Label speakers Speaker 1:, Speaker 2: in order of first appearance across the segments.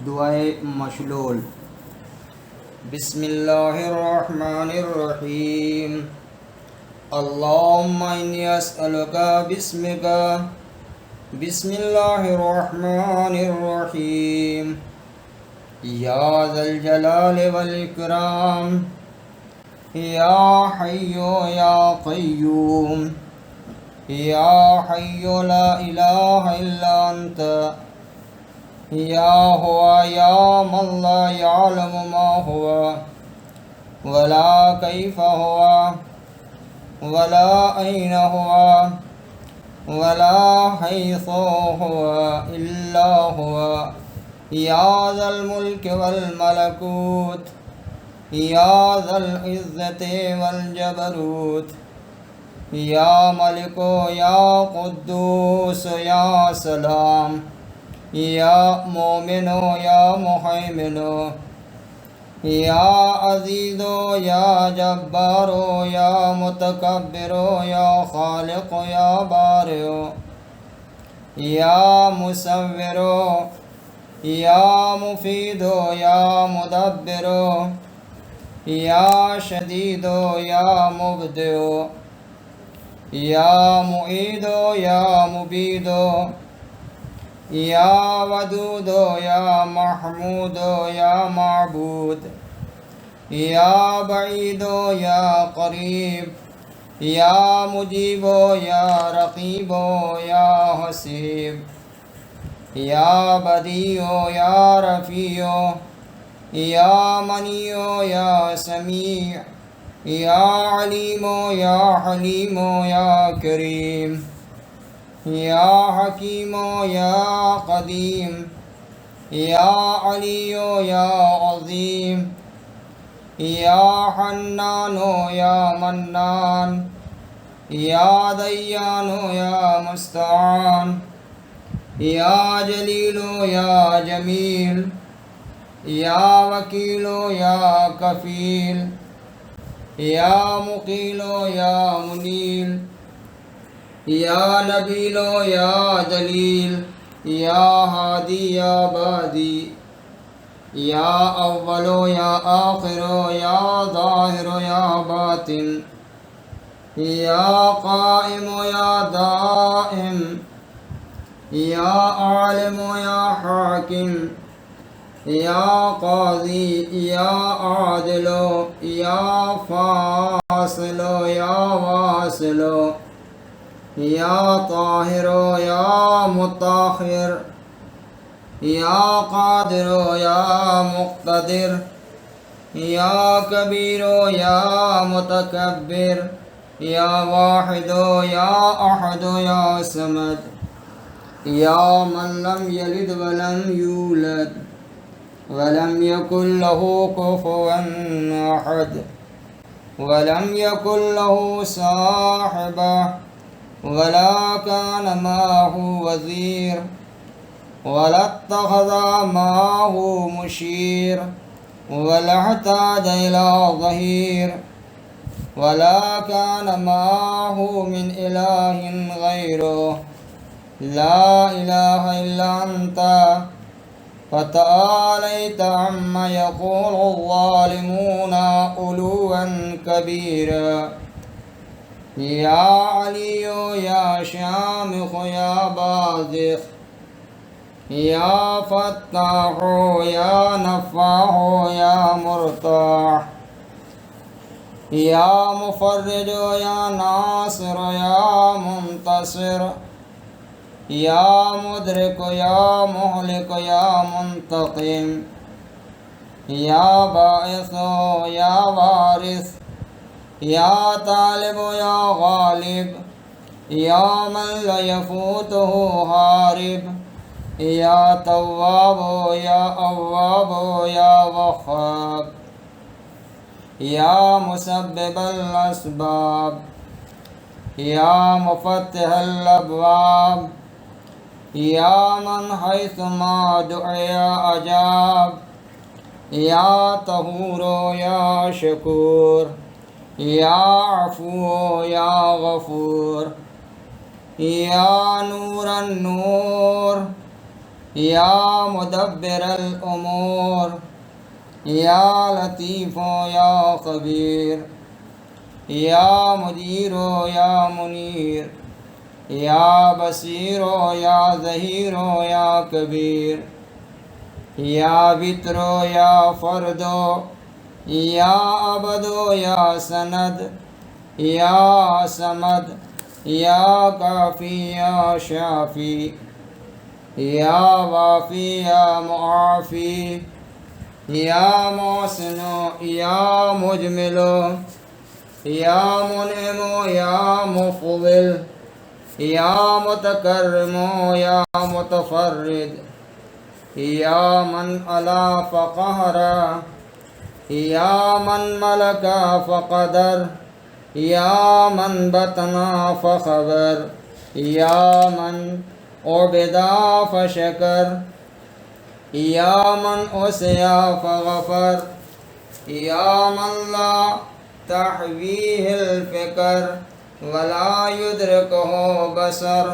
Speaker 1: दुआए मशलूल। बिस्मिल्लाहिर्रहमानिर्रहीम। अल्लाहुम्मा इन्नी अस्अलुका बिस्मिका। बिस्मिल्लाहिर्रहमानिर्रहीम। या ज़ल जलाल वल इकराम, या हय्यो या क़य्यूम, या हय्यो ला इलाहा इल्ला अंत, या हुवा या मन ला यअलमु मा हुवा वला कैफ़ हुवा वला ऐन हुवा वला हैसु हुवा इल्ला हुवा, या ज़ल मुल्क वल मलकूत, या ज़ल इज़्ज़ति वल जबरूत, या मलिको या कुद्दूस या सलाम, या मोमिनो या मुहैमिनो, या अज़ीज़ो या जब्बारो या मुतकब्बिरो या खालिक़ो या बारिओ, या मुसव्विरो या मुफीदो या मुदब्बिरो, या शदीदो या मुब्दिओ, या मुईदो या मुबीदो, या वदूदो या महमूदो या माबूद, या बईदो या करीब, या मुजीबो या रकीबो या हसीब, या बदीओ या रफ़ीओ, या मनीओ या समीअ, या अलीमो या हलीमो या करीम, या हकीमो या क़दीम, या अलियो या अज़ीम, या हन्नानो या मन्नान, या दय्यानो या मुस्तआन, या जलीलो या जमील, या वकीलो या कफ़ील, या मुक़ीलो या मुनील, या नबीलो या दलील, या हादी या बादी, या अव्वलो या आखिरो या ज़ाहिरो या बातिन, या क़ाइमो या दाइम, या आलिमो या हाकिम, या क़ाज़ी या आदिलो, या फ़ासिलो या वासिलो, या ताहिरो या मुताहिर, या क़ादिरो या मुक़्तदिर, या कबीरो या मुतकब्बिर, या वाहिदो या अहदो या समद, या मन लम यलिद वलम यूलद वलम यकुल लहू कुफुवन अहद वलम यकुल लहू साहिबा वला कान माहू वज़ीर वलत्तख़ज़ा माहू मुशीर वलहताज इला ज़हीर वला कान माहू मिन इलाहिन गैरुह ला इलाहा इल्ला अंता फ़तआलैता अम्मा यक़ूलु ज़ालिमूना उलुव्वन कबीरा, या अलियो या शामिख़ो या बाज़िख़, या फ़त्ताहो या नफ़्फ़ाहो या मुर्ताह, या मुफ़र्रिजो या नासिरो या मुंतसिर, या मुदरिको या मुहलिको या मुंतक़िम, या बाइसो या वारिस, या तालिबो या गालिब, या मन ला यफूतुहु हारिब, या तव्वाबो या अव्वाबो या वख़्ख़ाब, या मुसब्बिबल अस्बाब, या मुफ़त्तिहल अब्वाब, या मन हैसुमा दुइया अजाब, या तहूरो या शकूर, या अफ़ू या गफ़ूर, या नूरन नूर, या मुदब्बिरल उमूर या लतीफ़ो या खबीर या मुजीरो या मुनीर या बसीरो या ज़हीरो या कबीर या बित्रो या फ़र्दो या अबदो या सनद या समद या काफ़ी या शाफ़ी या वाफ़ी या मुआफ़ी या मोहसिनो या मुजमिलो या मुनइमो या मुफ़्ज़िल या मुतकर्रिमो या मुतफ़र्रिद या मन अला फ़क़हरा या मन मलका फ़क़दर या मन बतना फ़ख़बर या मन उबिदा फ़शकर या मन उसिया फ़ग़फ़र या मन ला तहवीहिल फ़िक्र वला युद्रिकुहु बसर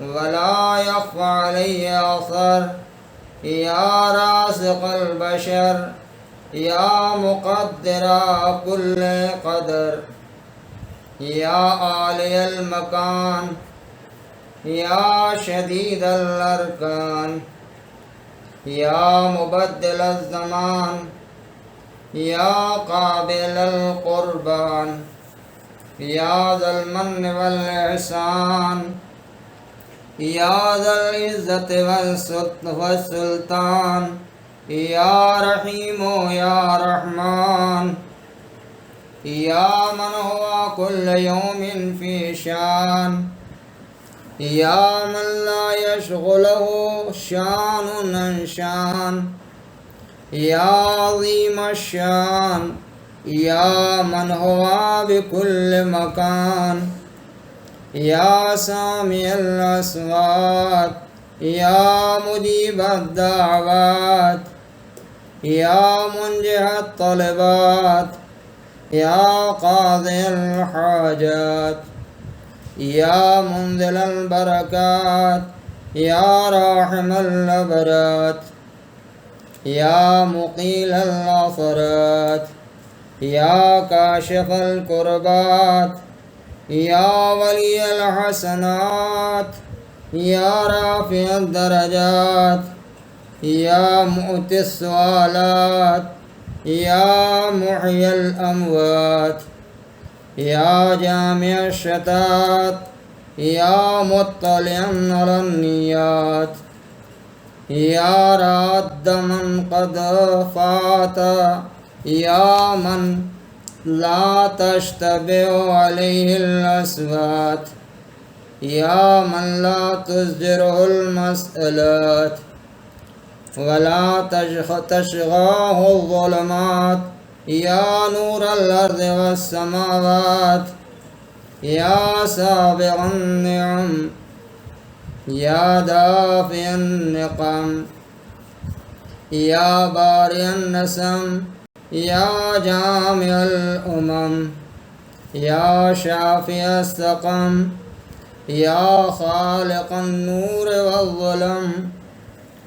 Speaker 1: वला यख़्फ़ा अलैहि असर या राज़िक़ल बशर या मुक़द्दिरा कुल्ल क़दर या आलियल मकान या शदीदल अरकान या मुबद्दिलज़ ज़मान या क़ाबिलल क़ुर्बान या ज़ल मन्न वल इहसान या ज़ल इज़्ज़ति वस्सुल्तान या रहीमो या रहमान या मन हुवा कुल्ल यौमिन फ़ी शान या मन ला यशग़ुलुहु शानुन अन शान या अज़ीम शान या मन हुवा बिकुल्ल मकान या सामिअल अस्वात या मुजीबद दाअवात या मुंजिहत तलबात या क़ाज़ियल हाजात या मुंज़िलल बरकात या राहिमल अबरात या मुक़ीलल असरात या काशिफ़ल कुर्बात या वलियल हसनात या राफ़िअद दरजात या मुअतिस सवालात या मुहयिल अमवात या जामिअश शतात या मुत्तलिअन अलन नियात या राद्द मन क़द फ़ाता या मन ला तश्तबिउ अलैहिल अस्वात या मन ला तुज़दिरुहुल मसअलात वला तशग़ाहु ज़ुलमात या नूरल अर्ज़ि वस्समावात या साबिग़न निअम या दाफ़िअन निक़म या बारिअन नसम या जामिअल उमम या शाफ़िअस सक़म या ख़ालिक़न नूर वज़्ज़ुलम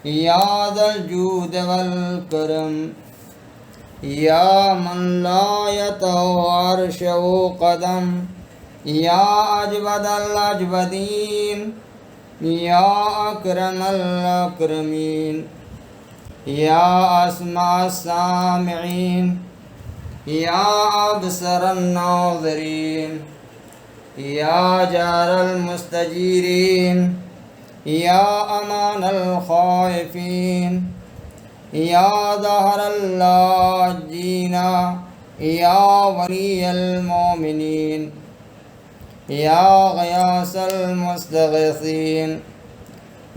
Speaker 1: या ज़ल जूद वल करम या मन ला यतउ अर्शहु क़दम या अजवदल अजवदीन या अकरमल अकरमीन या अस्माअस सामिईन या अबसरन नाज़िरीन या जारल मुस्तजीरीन या अमानल ख़ाइफ़ीन या ज़हरल लाजीना या वलियल मोमिनीन या ग़यासल मुस्तग़ीसीन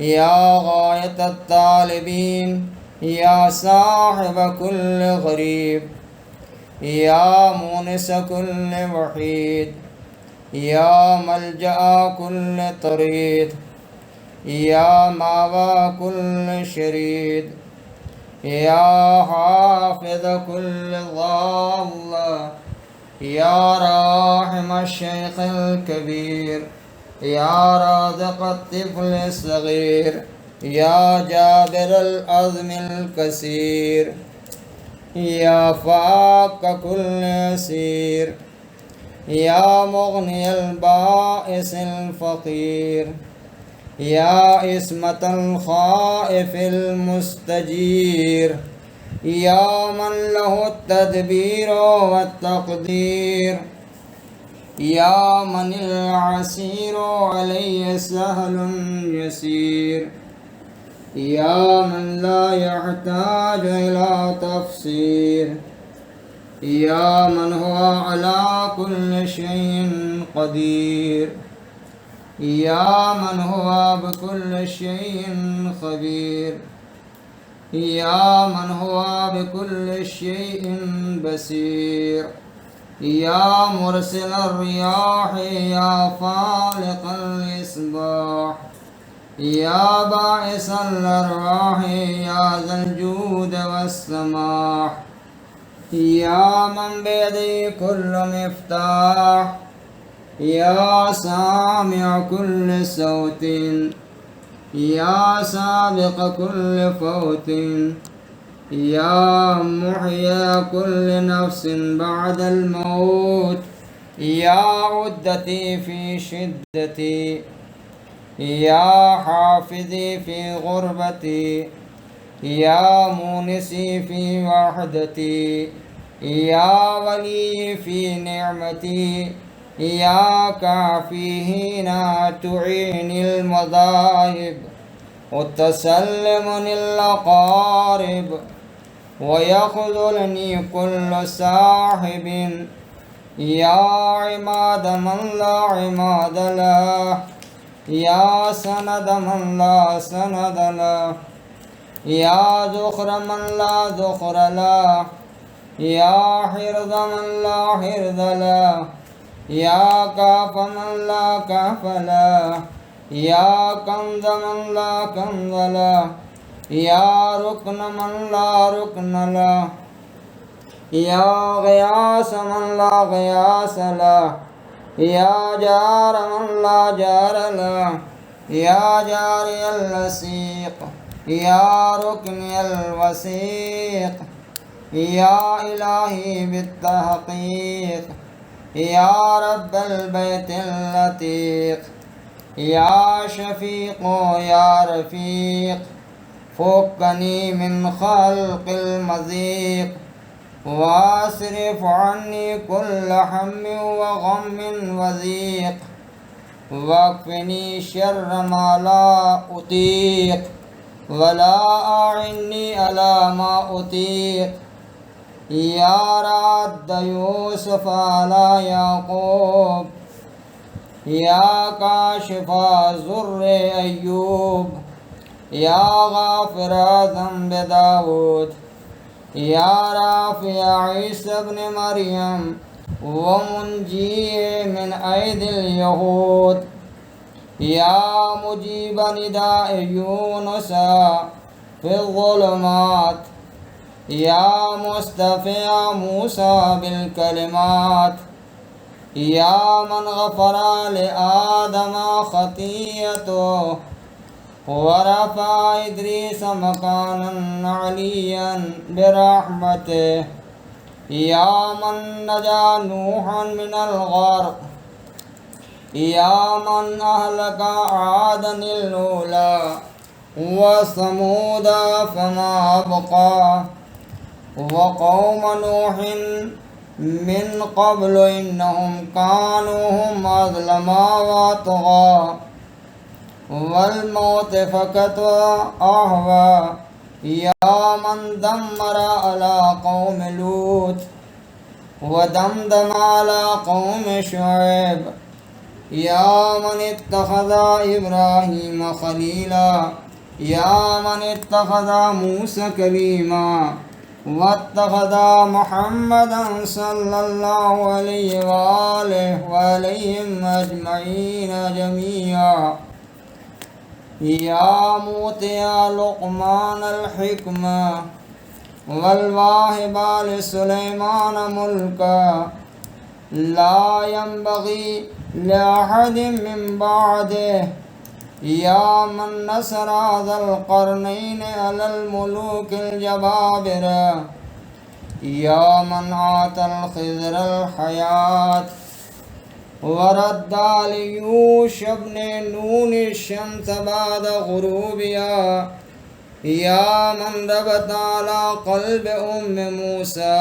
Speaker 1: या गायतत तालिबीन या साहिब कुल्ल गरीब या मुनिस कुल्ल वहीद या मलजा कुल्ल तरीद या मावा कुल्ल शरीद या हाफिज़ कुल्ल ज़ाल्ला या राहिम शेख़िल कबीर या राज़िक़त तिफ़्लिस सग़ीर या जाबिरल अज़्मिल कसीर, या फ़ाक़ कुल्ल असीर, या मुग़नियल बाइसिल फ़क़ीर, या इस्मतल ख़ाइफ़िल मुस्तजीर, या मन लहु तदबीर व तक़दीर, या मनिल असीर अलैहि सहलुन यसीर, या मन ला यहताज इला तफ़सीर, या मन हुवा अला कुल्लि शैइन क़दीर, या मन हुवा बिकुल्लि शैइन ख़बीर, या मन हुवा बिकुल्लि शैइन बसीर, या मुरसिलर रियाह, या फ़ालिक़ल इस्बाह, या बाइसल अरवाह, या ज़ल जूद वस्समाह, या मन बियदिही कुल्लु मिफ़्ताह, या सामिअ कुल्लि सौतिन, या साबिक़ कुल्लि फ़ौतिन, या मुहय्या कुल्लि नफ्सिन बअदल मौत, या उद्दती फ़ी शिद्दती, या हाफ़िज़ी फ़ी ग़ुरबती, या मूनिसी फ़ी वहदती, या वली फ़ी निअमती, या काफ़ी हीना तुईनिल मज़ाहिब, वतसल्लिमुनिल अक़ारिब, वयख़ज़ुलनी कुल्लु साहिबिन, या इमाद मन ला इमाद लह, या सनद मन ला सनद लह, या ज़ुख़्र मन ला ज़ुख़्र लह, या हिर्ज़ मन ला हिर्ज़ लह, या काफ़ मन ला काफ़ लह, या कंज़ मन ला कंज़ लह, या रुकन मन ला रुकन लह, या ग़ियास मन ला ग़ियास लह, या जार मन ला जार लह, या जारियल लसीक़, या रुकनियल वसीक़, या इलाही बित्तहक़ीक़, या रब्बल बैतिल लतीक़, या शफ़ीक़ या रफ़ीक़, फ़ुक्कनी मिन ख़ल्क़िल मज़ीक़, वासरिफ़ अन्नी कुल्ल हम्मिन व ग़म्मिन व ज़ीक़, वक्फ़िनी शर्र मा ला उतीक़, वला अइन्नी अला मा उतीक़, या राद्द यूसुफ़ अला याक़ूब, या काशिफ़ा ज़ुर्रे अय्यूब, या गाफ़िरा ज़ंब दाऊद, या राफ़िअ ईसा इब्न मरियम व मुंजीअ मिन ऐदिल यहूद, या मुजीब निदाए यूनुस फ़िज़्ज़ुलुमात, या मुस्तफ़िअ मूसा बिल कलिमात, या मन गफ़रा लि आदम ख़तीअतहु व रफ़अ इद्रीस मकानन अलिय्यन बिरहमतिहि, या मन नजा नूहन मिनल ग़र्क़, या मन अहलक आदनिल ऊला व समूद फमा अबक़ा, व क़ौम नूहिन मिन क़ब्लु इन्नहुम कानू हुम अज़लमा व अतग़ा, वल मुतफ़िक़त अहवा, या मन दम्मर अला क़ौम लूत, व दमदम अला क़ौम शुऐब, या मन इत्तख़ज़ इब्राहीम ख़लीला, या मन इत्तख़ज़ मूसा कलीमा, वत्तख़ज़ मुहम्मदन सल्लल्लाहु अलैहि व आलिहि व अलैहिम अजमईन जमीआ, या मूतिया लुक़मानल हिक्मा, वल वाहिबा लिसुलैमान मुल्का, ला यंबग़ी लिअहदिन मिन बअदिहि, या मन नसरा ज़ल क़रनैन अलल मुलूकिल जबाबिर, या मन आतल ख़िज़रल हयात वरद्दाल यूशब ने नून शम्स बाद गुरूबिया, या मन रबताला क़ल्ब उम्म मूसा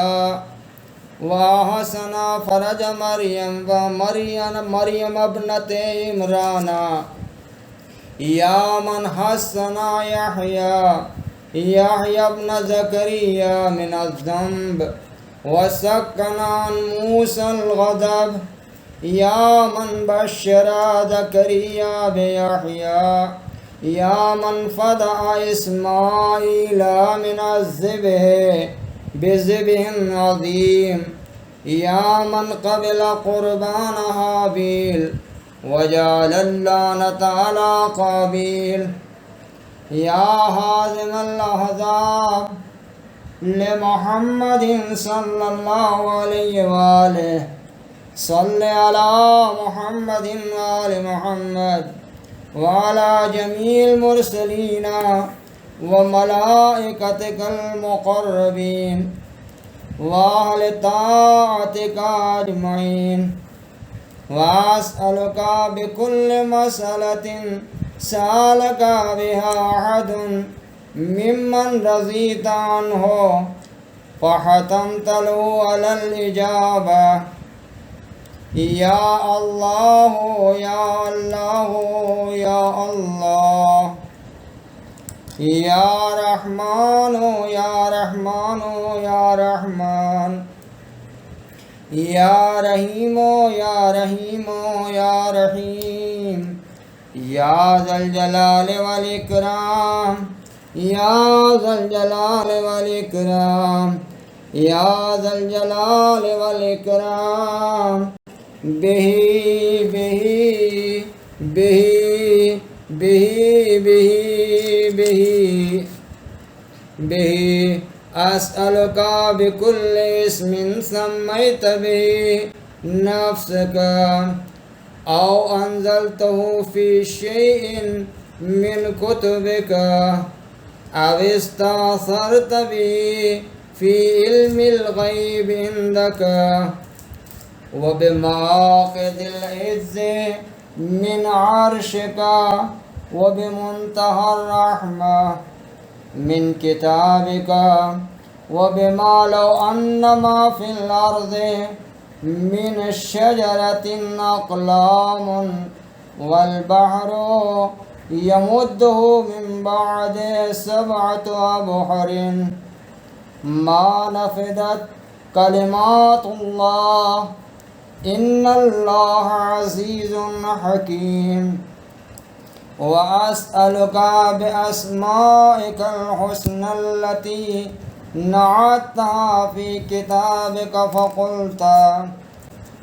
Speaker 1: वाहसना फ़रज मरियम व मरियम अब्नते इमराना, या मन हसना यहया इब्न ज़करिया मिनज़्ज़ंब वसक्कनान मूसल ग़ज़ब, या मन बश्शरा ज़करिया बियहया, या मन फ़दा इस्माईला मिनज़्ज़िबह बिज़िबहिन अज़ीम, या मन क़बिला क़ुरबान हाबील वजअलल्लानत अला क़ाबील, या हाज़िमल अहज़ाब ले मुहम्मदिन सल्लल्लाहु अलैहि वालिहि सल्लि अला मुहम्मदिन व आलि मुहम्मद व अला जमील मुरसलीना व मलाइकतिकल मुक़र्रबीन व अहलि ताअतिका अजमईन, व अस्अलुका बिकुल्लि मसअलतिन सअलका बिहा अहदुन मिम्मन रज़ीता अन्हु फ़हतमतहु अलल इजाबा, या अल्लाह या अल्लाह या अल्लाह, या रहमान या रहमान या रहमान, या रहीम या रहीम या रहीम, या ज़ल जलाल वल इकराम, या ज़ल जलाल वल इकराम, या ज़ल जलाल वल इकराम, बिही बिही बिही बिही बिही बिही बिही अस्अलुका बिकुल्लि इस्मिन सम्मैत बिही नफ्सका औ अंज़लतहु फ़ी शैइन मिन कुतुबिका अव इस्तअसरत बिही फ़ी इल्मिल ग़ैब इंदका व बिमाक़िदिल इज़्ज़ि मिन अर्शिका व बिमुंतहर रहमा मिन किताबिका व बिमा लौ अन्नमा फ़िल अर्ज़ि मिन शजरतिन अक़लामुन वल बहरु यमुद्दुहु मिन बअदि सबअति अबहरिन मा नफ़िदत कलिमातुल्लाह इन्नल्लाह अज़ीज़ुन हकीम, व अस्अलुका बिअस्माइकल हुस्नल्लती नअतहा फ़ी किताबिका फ़क़ुल्ता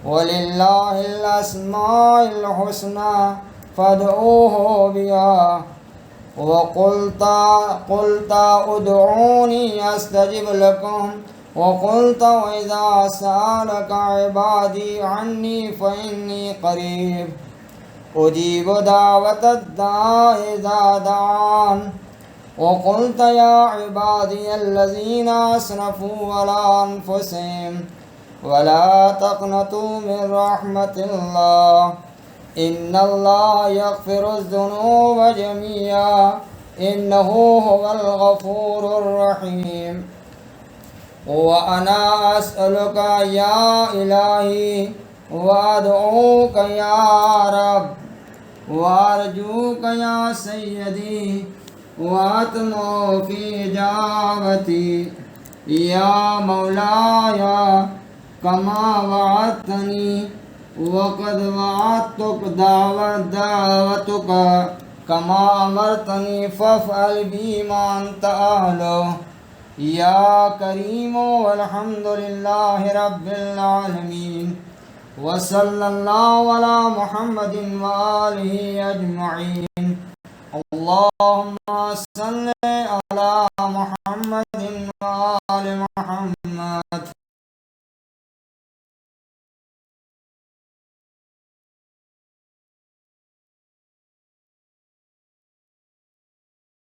Speaker 1: वलिल्लाहिल अस्माउल हुस्ना फ़दऊहु बिहा व क़ुल्ता उदऊनी अस्तजिब लकुम व क़ुल्ता वइज़ा सअलका इबादी अन्नी फ़इन्नी क़रीब उजीबु दावतद दाइ इज़ा दआन व क़ुल्ता या इबादियल्लज़ीना अस्रफ़ू अला अन्फ़ुसिहिम वला तक़नतू मिन रहमतिल्लाह इन्नल्लाह यग़फ़िरुज़्ज़ुनूब जमीआ इन्नहु हुवल गफ़ूरुर रहीम, व अना अस्अलुका या इलाही व अदऊका या रब व अर्जूका या सय्यदी व अतमु फ़ी इजाबती या मौलाया कमा वअदतनी वक़द वअदतुक दावतुका कमा अमरतनी फ़फ़अल बिमा अन्त अहलुहु या करीम वल्हम्दुलिल्लाहि रब्बिल आलमीन व सल्लल्लाहु अला मुहम्मदिन व आलिहि अजमईन। अल्लाहुम्मा सल्लि अला